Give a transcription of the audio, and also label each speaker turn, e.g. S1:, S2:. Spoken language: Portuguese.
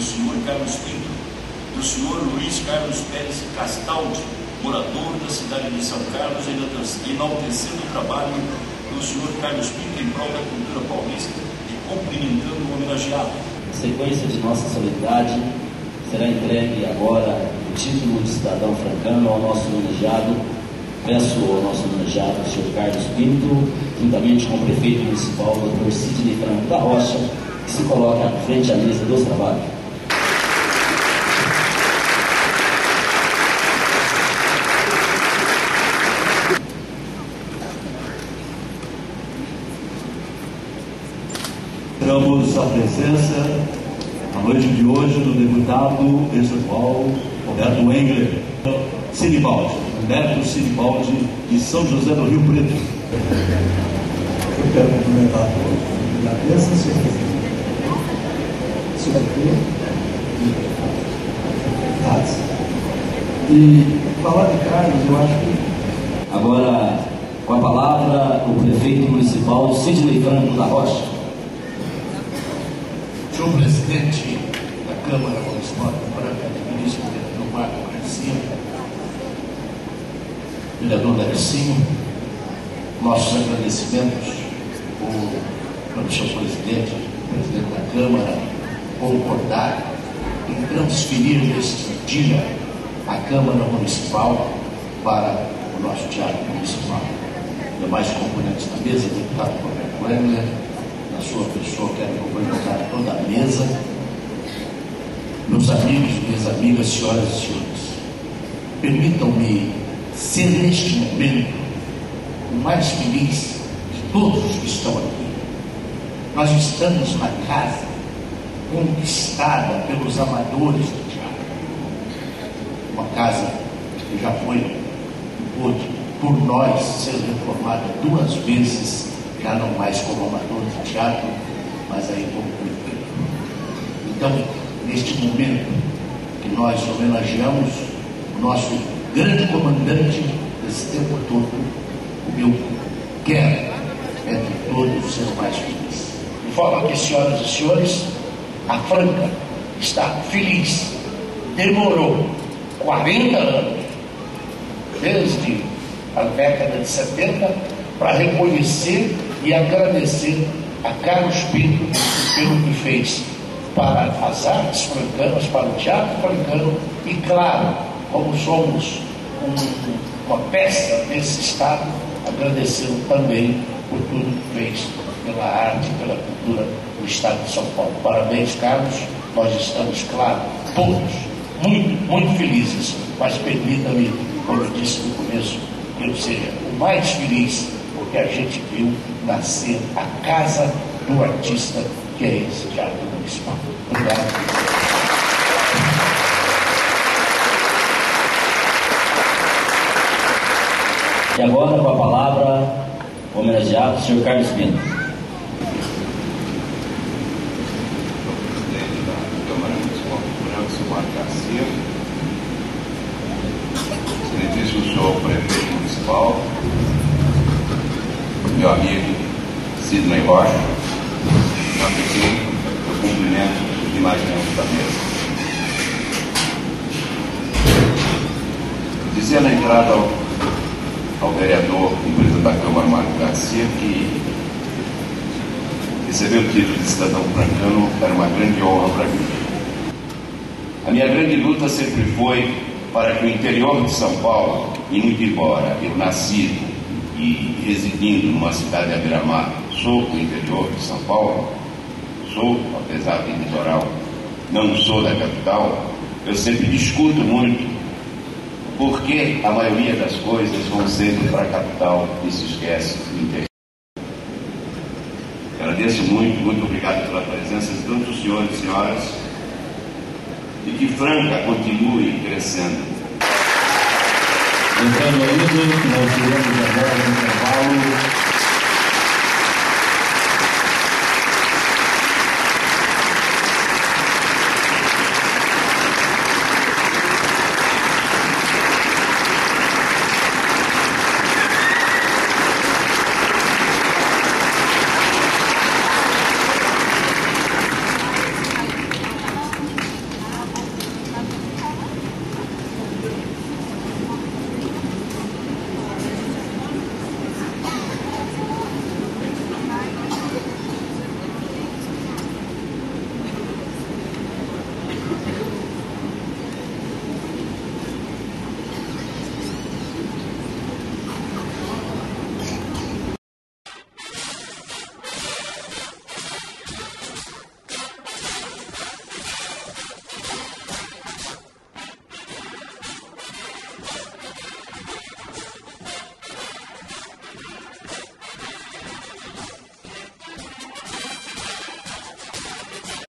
S1: senhor Carlos Pinto, do senhor Luiz Carlos Pérez Castaldi, morador da cidade de São Carlos, enaltecendo o trabalho do senhor Carlos Pinto em prol da cultura paulista e cumprimentando o homenageado.
S2: Na sequência de nossa solenidade, será entregue agora o título de cidadão francano ao nosso homenageado. Peço ao nosso homenageado, o senhor Carlos Pinto, juntamente com o prefeito municipal, Dr. Sidney Franco da Rocha, que se coloca à frente à mesa dos trabalhos.
S3: Esperamos a presença, na noite de hoje, do deputado estadual Roberto Engler Sinibaldi, Humberto Sinibaldi, de São José do Rio Preto.
S4: Eu quero cumprimentar a todos. Agradeço, senhor presidente. Senhor prefeito, e falar de Carlos, eu acho que...
S2: Agora, com a palavra, o prefeito municipal Sidney Franco da Rocha.
S5: Senhor presidente da Câmara Municipal de Franca, ministro vereador Marco Garcia, vereador Darcinho, nossos agradecimentos pelo seu presidente da Câmara, concordar em transferir neste dia a Câmara Municipal para o nosso Teatro Municipal. Demais componentes da mesa, deputado Roberto Engler, na sua pessoa, quero cumprimentar toda a mesa, meus amigos e minhas amigas, senhoras e senhores. Permitam-me ser neste momento o mais feliz de todos os que estão aqui. Nós estamos na casa conquistada pelos amadores do teatro. Uma casa que já foi, pôde, por nós, ser reformada 2 vezes, já não mais como amador de teatro, mas aí como prefeito. Então, neste momento que nós homenageamos o nosso grande comandante desse tempo todo, o meu quero é de todos ser mais feliz. De forma que, senhoras e senhores, a Franca está feliz. Demorou 40 anos, desde a década de 70, para reconhecer e agradecer a Carlos Pinto pelo que fez para as artes francanas, para o teatro francano e, claro, como somos uma peça desse Estado, agradecendo também por tudo que fez pela arte e pela cultura do Estado de São Paulo. Parabéns, Carlos. Nós estamos, claro, todos muito, muito felizes, mas permita-me, como eu disse no começo, que eu seja o mais feliz, porque a gente viu nascer a casa do artista, que é esse Teatro Municipal. Obrigado.
S2: E agora, com a palavra, o homenageado, o senhor Carlos Pinto.
S6: Presidente da Câmara Municipal de Franca, senhor Marco Garcia, excelentíssimo senhor prefeito municipal, meu amigo Sidney Rocha, também eu cumprimento os demais membros da mesa. Dizia na entrada ao vereador e presidente da Câmara, Marco Garcia, que receber o título de cidadão francano era uma grande honra para mim. A minha grande luta sempre foi para que o interior de São Paulo, e muito embora eu nasci e residindo numa cidade à beira-mar, sou do interior de São Paulo, sou, apesar de litoral, não sou da capital, eu sempre discuto muito porque a maioria das coisas vão sempre para a capital e se esquece do interior. Agradeço muito obrigado pela presença de todos os senhores e senhoras, e que Franca continue crescendo.
S2: Entrando aí, nós iremos agora no intervalo